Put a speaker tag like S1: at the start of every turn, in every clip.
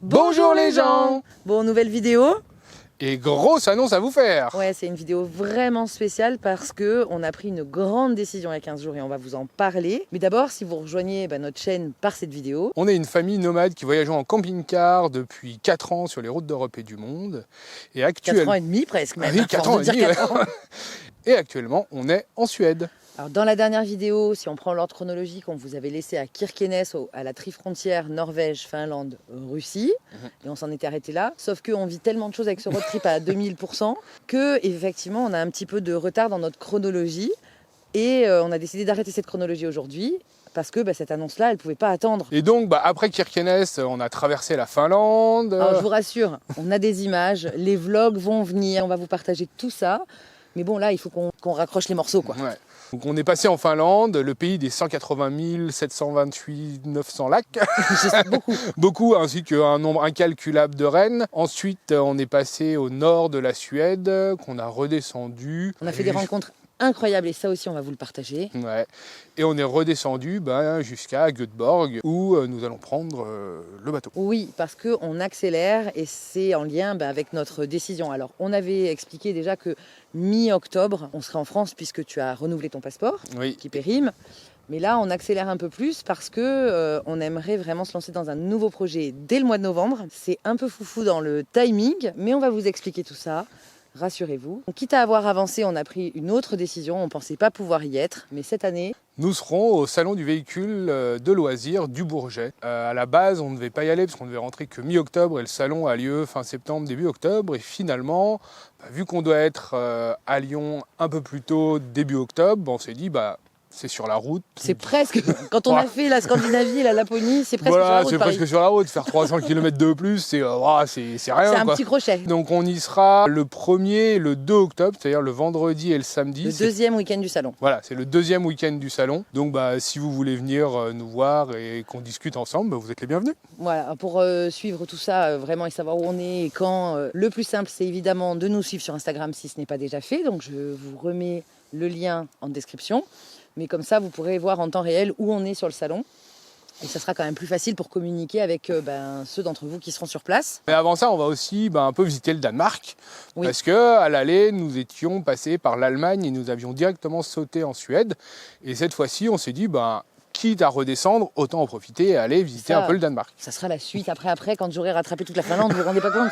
S1: Bonjour les gens!
S2: Bon, nouvelle vidéo.
S1: Et grosse annonce à vous faire!
S2: Ouais, c'est une vidéo vraiment spéciale parce qu'on a pris une grande décision il y a 15 jours et on va vous en parler. Mais d'abord, si vous rejoignez notre chaîne par cette vidéo...
S1: On est une famille nomade qui voyage en camping-car depuis 4 ans sur les routes d'Europe et du monde. Et
S2: 4 ans et demi presque même.
S1: Ah oui, 4 ans et demi,
S2: 4 ans.
S1: Et actuellement, on est en Suède.
S2: Alors, dans la dernière vidéo, si on prend l'ordre chronologique, on vous avait laissé à Kirkenes, à la tri-frontière Norvège, Finlande, Russie. Et on s'en était arrêté là. Sauf qu'on vit tellement de choses avec ce road trip à 2000% que, effectivement, on a un petit peu de retard dans notre chronologie. Et on a décidé d'arrêter cette chronologie aujourd'hui parce que cette annonce-là, elle ne pouvait pas attendre.
S1: Et donc, après Kirkenes, on a traversé la Finlande.
S2: Alors, je vous rassure, on a des images, les vlogs vont venir, on va vous partager tout ça. Mais bon, là, il faut qu'on raccroche les morceaux, quoi.
S1: Ouais. Donc on est passé en Finlande, le pays des 180 728 900 lacs.
S2: C'est beaucoup.
S1: Beaucoup, ainsi qu'un nombre incalculable de rennes. Ensuite, on est passé au nord de la Suède, qu'on a redescendu.
S2: On a fait des rencontres incroyables et ça aussi, on va vous le partager.
S1: Ouais. Et on est redescendu jusqu'à Göteborg, où nous allons prendre le bateau.
S2: Oui, parce qu'on accélère et c'est en lien avec notre décision. Alors, on avait expliqué déjà que mi-octobre, on serait en France puisque tu as renouvelé ton passeport,
S1: Oui.
S2: qui périme. Mais là, on accélère un peu plus parce que on aimerait vraiment se lancer dans un nouveau projet dès le mois de novembre. C'est un peu foufou dans le timing, mais on va vous expliquer tout ça. Rassurez-vous. Quitte à avoir avancé, on a pris une autre décision. On ne pensait pas pouvoir y être, mais cette année...
S1: Nous serons au salon du véhicule de loisirs du Bourget. À la base, on ne devait pas y aller parce qu'on devait rentrer que mi-octobre et le salon a lieu fin septembre, début octobre. Et finalement, vu qu'on doit être à Lyon un peu plus tôt, début octobre, on s'est dit c'est sur la route.
S2: C'est presque, quand on a fait la Scandinavie et la Laponie, c'est presque sur la route.
S1: C'est presque sur la route. Faire 300 km de plus, c'est rien.
S2: C'est un petit crochet.
S1: Donc on y sera le 1er et le 2 octobre, c'est-à-dire le vendredi et le samedi.
S2: Le deuxième week-end du salon.
S1: Voilà, c'est le deuxième week-end du salon. Donc si vous voulez venir nous voir et qu'on discute ensemble, vous êtes les bienvenus.
S2: Voilà, pour suivre tout ça vraiment et savoir où on est et quand, le plus simple, c'est évidemment de nous suivre sur Instagram si ce n'est pas déjà fait. Donc je vous remets le lien en description. Mais comme ça, vous pourrez voir en temps réel où on est sur le salon. Et ça sera quand même plus facile pour communiquer avec ceux d'entre vous qui seront sur place.
S1: Mais avant ça, on va aussi un peu visiter le Danemark.
S2: Oui.
S1: Parce qu'à l'aller, nous étions passés par l'Allemagne et nous avions directement sauté en Suède. Et cette fois-ci, on s'est dit, quitte à redescendre, autant en profiter et aller visiter un peu le Danemark.
S2: Ça sera la suite après, quand j'aurai rattrapé toute la Finlande, vous vous rendez pas compte?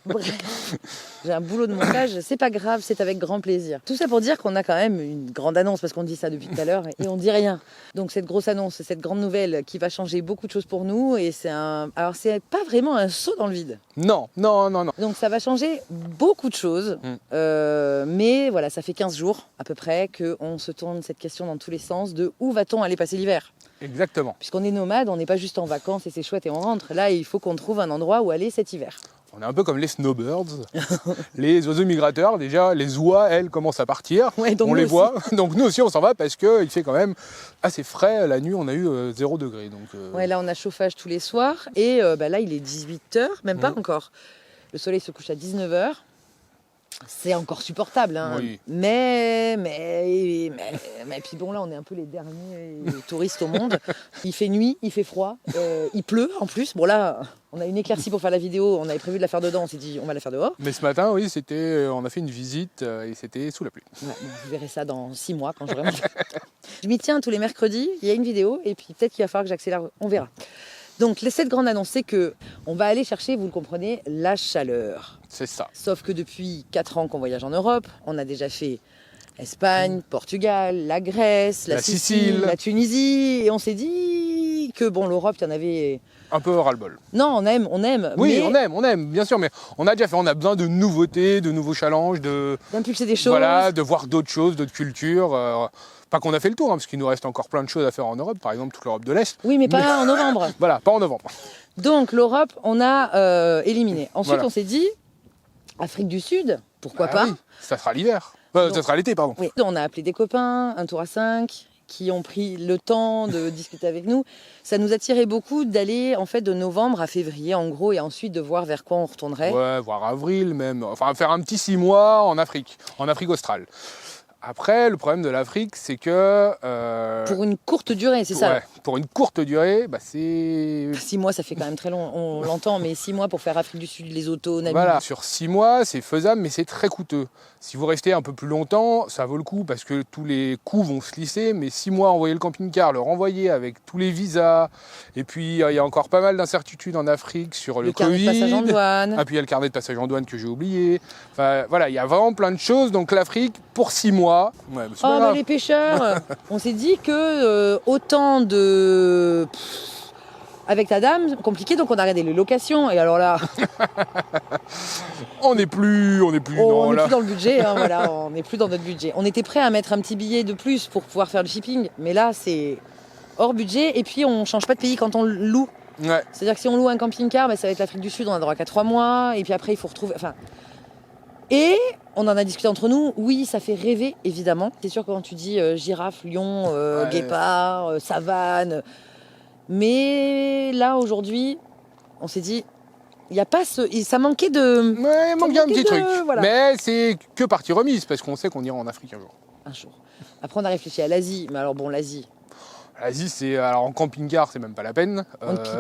S2: Bref, j'ai un boulot de montage, c'est pas grave, c'est avec grand plaisir. Tout ça pour dire qu'on a quand même une grande annonce, parce qu'on dit ça depuis tout à l'heure et on dit rien. Donc cette grosse annonce, cette grande nouvelle qui va changer beaucoup de choses pour nous, et alors c'est pas vraiment un saut dans le vide.
S1: Non.
S2: Donc ça va changer beaucoup de choses, mais voilà, ça fait 15 jours à peu près qu'on se tourne cette question dans tous les sens de où va-t-on aller passer l'hiver?
S1: Exactement.
S2: Puisqu'on est nomade, on n'est pas juste en vacances et c'est chouette et on rentre. Là, il faut qu'on trouve un endroit où aller cet hiver.
S1: On est un peu comme les snowbirds, les oiseaux migrateurs. Déjà, les oies, elles, commencent à partir.
S2: Ouais,
S1: on les voit. Donc nous aussi, on s'en va parce qu'il fait quand même assez frais. La nuit, on a eu 0 degré. Donc,
S2: Ouais, là, on a chauffage tous les soirs. Et là, il est 18h, même pas encore. Le soleil se couche à 19h. C'est encore supportable, hein.
S1: Oui.
S2: Mais puis bon, là, on est un peu les derniers touristes au monde. Il fait nuit, il fait froid, il pleut en plus. Bon là, on a une éclaircie pour faire la vidéo, on avait prévu de la faire dedans, on s'est dit on va la faire dehors.
S1: Mais ce matin, oui, on a fait une visite et c'était sous la pluie.
S2: Ouais, bon, vous verrez ça dans 6 mois quand j'aurai... Je m'y tiens tous les mercredis, il y a une vidéo et puis peut-être qu'il va falloir que j'accélère, on verra. Donc, cette grande annonce, c'est qu'on va aller chercher, vous le comprenez, la chaleur.
S1: C'est ça.
S2: Sauf que depuis 4 ans qu'on voyage en Europe, on a déjà fait Espagne, Portugal, la Grèce, la Sicile, la Tunisie. Et on s'est dit que l'Europe, il y en avait...
S1: Un peu ras-le-bol.
S2: Non, on aime.
S1: Oui, mais... on aime, bien sûr, mais on a déjà fait, on a besoin de nouveautés, de nouveaux challenges,
S2: d'impulser des choses.
S1: Voilà, de voir d'autres choses, d'autres cultures. Pas qu'on a fait le tour, parce qu'il nous reste encore plein de choses à faire en Europe, par exemple toute l'Europe de l'Est.
S2: Oui, mais pas en novembre.
S1: Voilà, pas en novembre.
S2: Donc l'Europe, on a éliminé. Ensuite,
S1: voilà.
S2: on s'est dit, Afrique du Sud, pourquoi pas.
S1: Oui, ça sera l'hiver. Ça sera l'été, pardon.
S2: Oui. On a appelé des copains, un tour à 5, qui ont pris le temps de discuter avec nous. Ça nous attirait beaucoup d'aller en fait de novembre à février, en gros, et ensuite de voir vers quoi on retournerait.
S1: Ouais, voire avril même. Enfin, faire un petit 6 mois en Afrique australe. Après, le problème de l'Afrique, c'est que...
S2: Pour une courte durée, c'est ça.
S1: Ouais, pour une courte durée, c'est...
S2: 6 mois, ça fait quand même très long, on l'entend, mais 6 mois pour faire Afrique du Sud, les autos, Namibie.
S1: Voilà, sur 6 mois, c'est faisable, mais c'est très coûteux. Si vous restez un peu plus longtemps, ça vaut le coup parce que tous les coûts vont se lisser, mais 6 mois, envoyer le camping-car, le renvoyer avec tous les visas, et puis il y a encore pas mal d'incertitudes en Afrique sur le
S2: carnet
S1: Covid.
S2: de passage en douane.
S1: Ah, puis il y a le carnet de passage en douane que j'ai oublié. Enfin, voilà, il y a vraiment plein de choses. Donc l'Afrique, pour 6 mois, ouais, c'est pas
S2: Oh,
S1: grave.
S2: les pêcheurs On s'est dit que autant de... Avec ta dame, compliqué, donc on a regardé les locations, et alors là...
S1: On n'est plus
S2: on n'est plus dans le budget, hein, voilà, on n'est plus dans notre budget. On était prêt à mettre un petit billet de plus pour pouvoir faire le shipping, mais là c'est hors budget, et puis on change pas de pays quand on loue.
S1: Ouais.
S2: C'est-à-dire que si on loue un camping-car, ça va être l'Afrique du Sud, on a droit qu'à 3 mois, et puis après il faut retrouver... Enfin... Et on en a discuté entre nous, oui, ça fait rêver, évidemment. C'est sûr que quand tu dis girafe, lion, guépard, savane... Mais là, aujourd'hui, on s'est dit, il y a pas ça manquait de...
S1: Ouais, il manquait un petit truc.
S2: Voilà.
S1: Mais c'est que partie remise, parce qu'on sait qu'on ira en Afrique un jour.
S2: Un jour. Après, on a réfléchi à l'Asie. Mais alors, bon, l'Asie...
S1: L'Asie, c'est... Alors, en camping-car, c'est même pas la peine.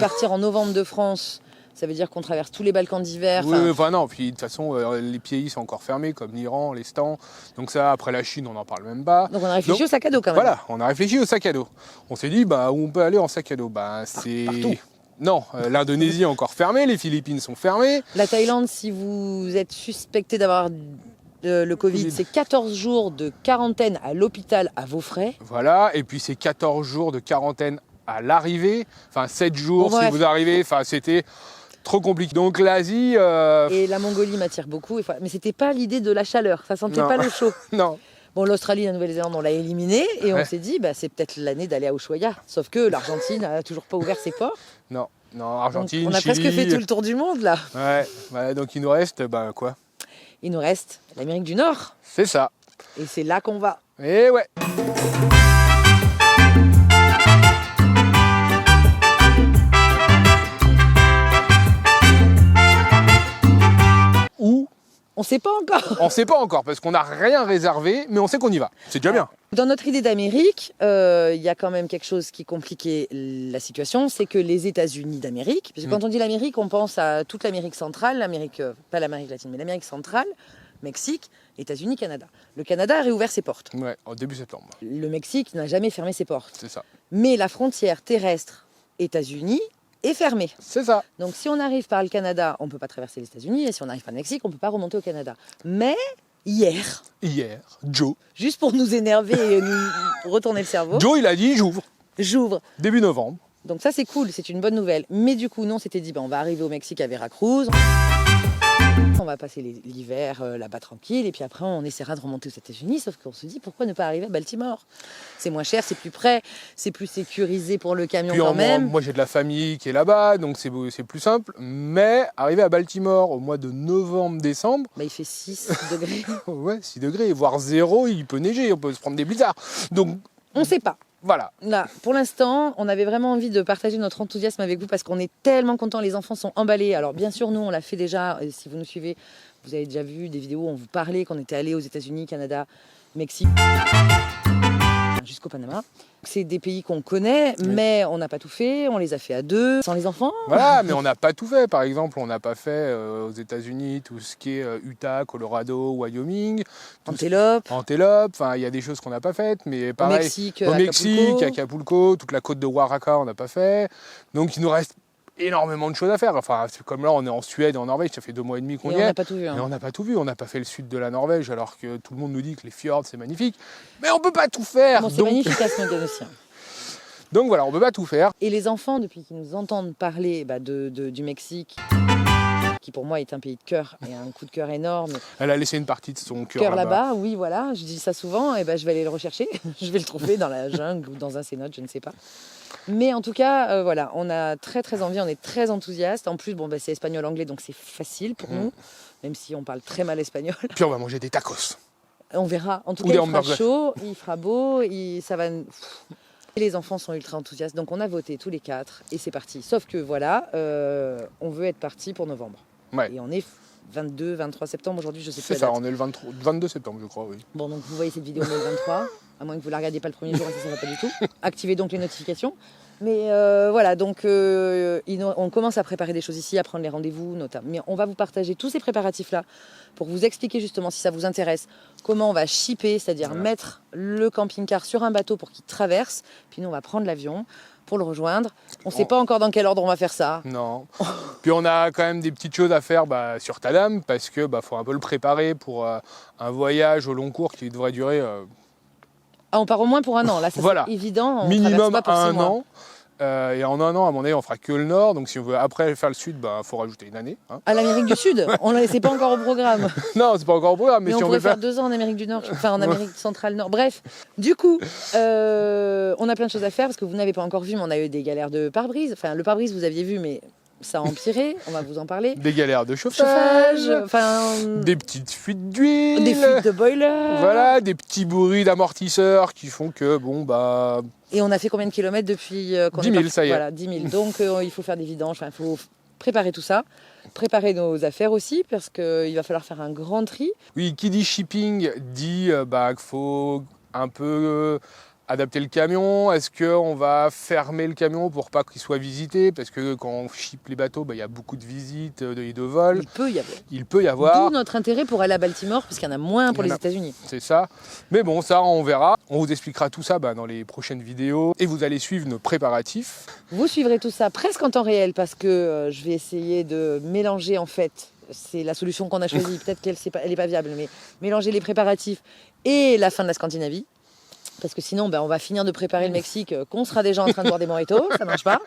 S2: Partir en novembre de France, ça veut dire qu'on traverse tous les Balkans d'hiver.
S1: Oui, enfin non, puis de toute façon, les pays sont encore fermés, comme l'Iran, l'Estan. Donc ça, après la Chine, on n'en parle même pas.
S2: Donc on a réfléchi au sac à dos quand même.
S1: Voilà, on a réfléchi au sac à dos. On s'est dit, où on peut aller en sac à dos c'est...
S2: Partout.
S1: Non, l'Indonésie est encore fermée, les Philippines sont fermées.
S2: La Thaïlande, si vous êtes suspecté d'avoir le Covid, c'est 14 jours de quarantaine à l'hôpital à vos frais.
S1: Voilà, et puis c'est 14 jours de quarantaine à l'arrivée. Enfin, 7 jours
S2: bon,
S1: si vous arrivez. Enfin, c'était... trop compliqué. Donc l'Asie...
S2: Et la Mongolie m'attire beaucoup. Mais c'était pas l'idée de la chaleur, ça sentait pas le chaud.
S1: Non.
S2: Bon, l'Australie et la Nouvelle-Zélande, on l'a éliminé et on s'est dit, c'est peut-être l'année d'aller à Ushuaia. Sauf que l'Argentine n'a toujours pas ouvert ses ports.
S1: Non, Argentine,
S2: donc, on a
S1: Chili.
S2: presque fait tout le tour du monde là.
S1: Ouais, donc il nous reste, quoi?
S2: Il nous reste l'Amérique du Nord.
S1: C'est ça.
S2: Et c'est là qu'on va.
S1: Et ouais. Où?
S2: On sait pas encore.
S1: On sait pas encore parce qu'on n'a rien réservé, mais on sait qu'on y va. C'est déjà bien.
S2: Dans notre idée d'Amérique, il y a quand même quelque chose qui compliquait la situation, c'est que les États-Unis d'Amérique, parce que quand on dit l'Amérique, on pense à toute l'Amérique centrale, pas l'Amérique latine, mais l'Amérique centrale, Mexique, États-Unis, Canada. Le Canada a réouvert ses portes.
S1: Ouais, au début septembre.
S2: Le Mexique n'a jamais fermé ses portes.
S1: C'est ça.
S2: Mais la frontière terrestre États-Unis est fermée.
S1: C'est ça.
S2: Donc si on arrive par le Canada, on ne peut pas traverser les États-Unis, et si on arrive par le Mexique, on ne peut pas remonter au Canada. Mais hier,
S1: Joe.
S2: juste pour nous énerver et nous retourner le cerveau,
S1: Joe, il a dit
S2: j'ouvre.
S1: Début novembre.
S2: Donc ça c'est cool, c'est une bonne nouvelle. Mais du coup, non, on s'était dit, on va arriver au Mexique à Veracruz. On va passer l'hiver là-bas tranquille, et puis après on essaiera de remonter aux États-Unis, sauf qu'on se dit pourquoi ne pas arriver à Baltimore? C'est moins cher, c'est plus près, c'est plus sécurisé pour le camion
S1: Puis
S2: quand même.
S1: moi j'ai de la famille qui est là-bas, donc c'est plus simple. Mais arriver à Baltimore au mois de novembre-décembre...
S2: Il fait 6 degrés.
S1: Ouais, 6 degrés, voire 0, il peut neiger, on peut se prendre des blizzards. Donc,
S2: on ne sait pas.
S1: Voilà.
S2: Là, pour l'instant, on avait vraiment envie de partager notre enthousiasme avec vous parce qu'on est tellement contents, les enfants sont emballés. Alors bien sûr, nous, on l'a fait déjà. Et si vous nous suivez, vous avez déjà vu des vidéos où on vous parlait qu'on était allés aux États-Unis, Canada, Mexique, jusqu'au Panama. C'est des pays qu'on connaît, mais on n'a pas tout fait. On les a fait à 2, sans les enfants.
S1: Voilà, mais on n'a pas tout fait. Par exemple, on n'a pas fait aux États-Unis tout ce qui est Utah, Colorado, Wyoming.
S2: Antelope.
S1: Enfin, il y a des choses qu'on n'a pas faites, mais pareil.
S2: Au Mexique,
S1: Acapulco, toute la côte de Oaxaca, on n'a pas fait. Donc, il nous reste énormément de choses à faire. Enfin, c'est comme là, on est en Suède et en Norvège, ça fait 2 mois et demi qu'on y est.
S2: On n'a pas tout vu.
S1: Mais on n'a pas tout vu. On n'a pas fait le sud de la Norvège, alors que tout le monde nous dit que les fjords, c'est magnifique. Mais on peut pas tout faire.
S2: Bon, c'est magnifique à Snowdonia.
S1: Donc voilà, on peut pas tout faire.
S2: Et les enfants, depuis qu'ils nous entendent parler du Mexique, qui pour moi est un pays de cœur et un coup de cœur énorme.
S1: Elle a laissé une partie de son cœur
S2: là-bas. Oui, voilà, je dis ça souvent, et je vais aller le rechercher. Je vais le trouver dans la jungle ou dans un cénote, je ne sais pas. Mais en tout cas, voilà, on a très très envie, on est très enthousiaste. En plus, c'est espagnol-anglais, donc c'est facile pour nous, même si on parle très mal espagnol.
S1: Puis on va manger des tacos.
S2: On verra. En tout cas, il fera chaud, il fera beau, ça va... Et les enfants sont ultra enthousiastes, donc on a voté tous les 4 et c'est parti. Sauf que voilà, on veut être parti pour novembre.
S1: Ouais.
S2: Et on est 22, 23 septembre aujourd'hui, je sais plus
S1: C'est
S2: la
S1: ça,
S2: date.
S1: on est le 22 septembre, je crois, oui.
S2: Bon, donc vous voyez cette vidéo, on est le 23, à moins que vous la regardiez pas le premier jour, ça va pas du tout. Activez donc les notifications. Mais voilà, donc on commence à préparer des choses ici, à prendre les rendez-vous, notamment. Mais on va vous partager tous ces préparatifs-là pour vous expliquer justement, si ça vous intéresse, comment on va shipper, c'est-à-dire
S1: Voilà.
S2: mettre le camping-car sur un bateau pour qu'il traverse. Puis nous, on va prendre l'avion pour le rejoindre. On ne sait pas encore dans quel ordre on va faire ça.
S1: Non. Puis on a quand même des petites choses à faire sur Tadam, parce que faut un peu le préparer pour un voyage au long cours qui devrait durer
S2: Ah, on part au moins pour un an, là, ça
S1: Voilà.
S2: c'est évident. On
S1: minimum
S2: traverse pas pour 6
S1: un
S2: mois.
S1: an. Et en un an, à mon avis, on fera que le nord. Donc si on veut après faire le sud, faut rajouter une année. Hein.
S2: À l'Amérique du Sud, on ne laissait pas encore au programme.
S1: Non, c'est pas encore au programme, mais
S2: Mais
S1: si
S2: on
S1: on veut
S2: pourrait faire
S1: faire...
S2: 2 ans en Amérique du Nord, enfin en Amérique centrale Nord. Bref, du coup, on a plein de choses à faire parce que vous n'avez pas encore vu, mais on a eu des galères de pare-brise. Enfin, le pare-brise, vous aviez vu, mais ça a empiré. On va vous en parler.
S1: Des galères de chauffage,
S2: Chauffage, enfin,
S1: des petites fuites d'huile,
S2: des fuites de boiler.
S1: voilà, des petits bruits d'amortisseurs qui font que,
S2: Et on a fait combien de kilomètres depuis qu'on
S1: 10
S2: est
S1: 000,
S2: parti?
S1: ça y est.
S2: Voilà, 10 000. Donc il faut faire des vidanges, il faut préparer tout ça. Préparer nos affaires aussi, parce qu'il va falloir faire un grand tri.
S1: Oui, qui dit shipping dit qu'il faut un peu adapter le camion. Est-ce qu'on va fermer le camion pour pas qu'il soit visité? Parce que quand on ship les bateaux, il y a beaucoup de visites et de vols.
S2: Il peut y avoir.
S1: Il peut y avoir,
S2: D'où notre intérêt pour aller à Baltimore, puisqu'il y en a moins pour
S1: Il y en
S2: les
S1: a.
S2: États-Unis.
S1: c'est ça. Mais bon, ça, on verra. On vous expliquera tout ça dans les prochaines vidéos. Et vous allez suivre nos préparatifs.
S2: Vous suivrez tout ça presque en temps réel, parce que je vais essayer de mélanger en fait. C'est la solution qu'on a choisie. Peut-être qu'elle n'est pas viable, mais mélanger les préparatifs et la fin de la Scandinavie. Parce que sinon, on va finir de préparer le Mexique, qu'on sera déjà en train de boire des mojitos, ça marche pas.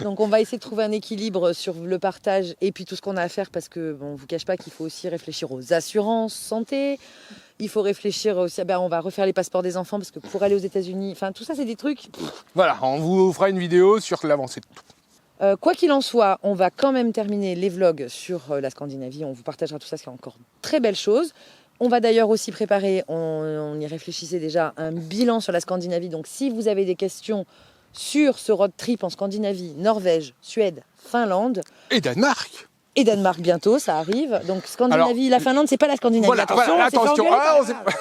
S2: Donc on va essayer de trouver un équilibre sur le partage et puis tout ce qu'on a à faire, parce que on vous cache pas qu'il faut aussi réfléchir aux assurances santé. Il faut réfléchir aussi, on va refaire les passeports des enfants, parce que pour aller aux États-Unis, enfin tout ça c'est des trucs.
S1: Voilà, on vous fera une vidéo sur l'avancée de tout.
S2: Quoi qu'il en soit, on va quand même terminer les vlogs sur la Scandinavie. On vous partagera tout ça, c'est encore très belle chose. On va d'ailleurs aussi préparer, on y réfléchissait déjà, un bilan sur la Scandinavie. Donc si vous avez des questions sur ce road trip en Scandinavie, Norvège, Suède, Finlande
S1: Et Danemark.
S2: et Danemark bientôt, ça arrive. Donc Scandinavie, la Finlande, c'est pas la Scandinavie.
S1: Voilà,
S2: attention,
S1: voilà,
S2: on s'est fait
S1: attention.
S2: engueuler
S1: Ah,
S2: par
S1: on
S2: là.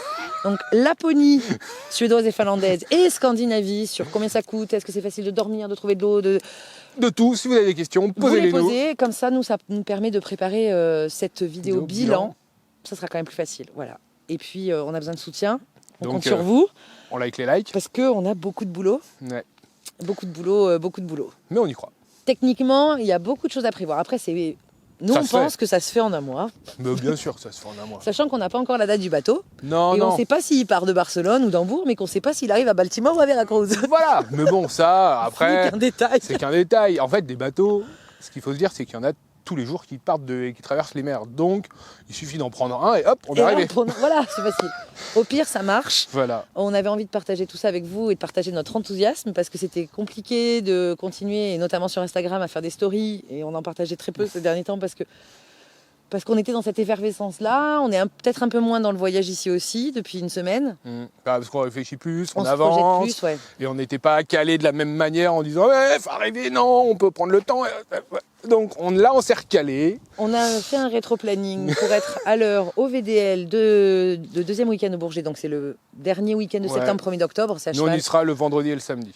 S2: Donc Laponie, suédoise et finlandaise, et Scandinavie, sur combien ça coûte, est-ce que c'est facile de dormir, de trouver de l'eau,
S1: De tout, si vous avez des questions,
S2: vous les
S1: posez-les-nous.
S2: posez. Comme ça, ça nous permet de préparer cette vidéo bilan. Ça sera quand même plus facile, voilà. Et puis on a besoin de soutien, on
S1: Donc,
S2: compte sur vous,
S1: On like les likes.
S2: parce qu'on a beaucoup de boulot,
S1: Ouais.
S2: beaucoup de boulot, beaucoup de boulot.
S1: Mais on y croit.
S2: Techniquement, il y a beaucoup de choses à prévoir. Après, nous
S1: Ça
S2: on
S1: se
S2: pense que ça se fait en un mois,
S1: Mais bien sûr, ça se fait en un mois.
S2: sachant qu'on n'a pas encore la date du bateau,
S1: Non,
S2: et on
S1: non.
S2: ne sait pas s'il part de Barcelone ou d'Hambourg, mais qu'on ne sait pas s'il arrive à Baltimore ou à Veracruz.
S1: Voilà. Mais bon, ça, après,
S2: C'est qu'un détail.
S1: c'est qu'un détail. En fait, des bateaux, ce qu'il faut se dire, c'est qu'il y en a tous les jours qui partent et qui traversent les mers. Donc, il suffit d'en prendre un et hop, on est
S2: Et là,
S1: arrivé.
S2: voilà, c'est facile. Au pire, ça marche.
S1: Voilà.
S2: On avait envie de partager tout ça avec vous et de partager notre enthousiasme, parce que c'était compliqué de continuer, et notamment sur Instagram, à faire des stories. Et on en partageait très peu ces derniers temps parce qu'on était dans cette effervescence-là. On est peut-être un peu moins dans le voyage ici aussi depuis une semaine.
S1: Parce qu'on réfléchit plus, on
S2: se
S1: avance.
S2: projette plus, ouais.
S1: Et on n'était pas calé de la même manière en disant ouais, faut arriver, non, on peut prendre le temps. Donc là, on s'est recalé.
S2: On a fait un rétro-planning pour être à l'heure au VDL de deuxième week-end au Bourget. Donc c'est le dernier week-end de
S1: Ouais.
S2: septembre, 1er d'octobre. C'est à
S1: Nous, on
S2: cheval.
S1: y sera le vendredi et le samedi.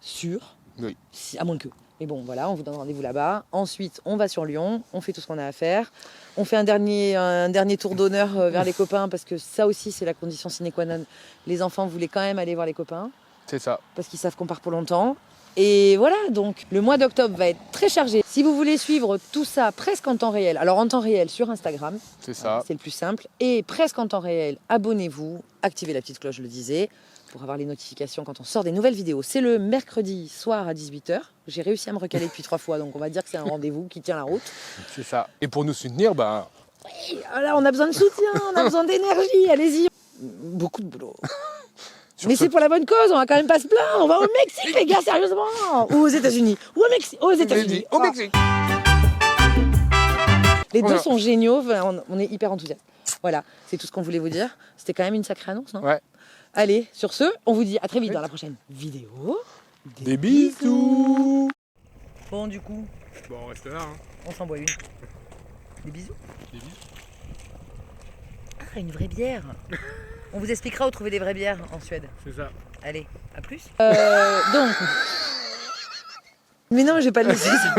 S2: Sûr.
S1: Oui.
S2: À moins que. Mais bon, voilà, on vous donne rendez-vous là-bas. Ensuite, on va sur Lyon, on fait tout ce qu'on a à faire. On fait un dernier tour d'honneur vers les copains, parce que ça aussi, c'est la condition sine qua non. Les enfants voulaient quand même aller voir les copains,
S1: C'est ça.
S2: parce qu'ils savent qu'on part pour longtemps. Et voilà, donc le mois d'octobre va être très chargé. Si vous voulez suivre tout ça presque en temps réel, alors en temps réel sur Instagram,
S1: C'est ça.
S2: c'est le plus simple, et presque en temps réel, abonnez-vous, activez la petite cloche, je le disais, pour avoir les notifications quand on sort des nouvelles vidéos. C'est le mercredi soir à 18h. J'ai réussi à me recaler depuis 3 fois, donc on va dire que c'est un rendez-vous qui tient la route.
S1: C'est ça. Et pour nous soutenir,
S2: Là, on a besoin de soutien, on a besoin d'énergie, allez-y. Beaucoup de boulot.
S1: sur
S2: Mais
S1: ce-
S2: c'est pour la bonne cause, on va quand même pas se plaindre. On va au Mexique, les gars, sérieusement. Ou aux États-Unis. Ou au Mexique. Aux États-Unis.
S1: au Mexique.
S2: Les deux
S1: Voilà.
S2: sont géniaux, on est hyper enthousiastes. Voilà, c'est tout ce qu'on voulait vous dire. C'était quand même une sacrée annonce, non?
S1: Ouais.
S2: Allez, sur ce, on vous dit à très vite dans la prochaine vidéo.
S1: Des bisous.
S2: Bon, du coup,
S1: Bon, on reste là.
S2: on s'en boit une. Des bisous.
S1: Des bisous.
S2: Ah, une vraie bière. On vous expliquera où trouver des vraies bières en Suède.
S1: C'est ça.
S2: Allez, à plus. Donc. Mais non, j'ai pas le laisser ça.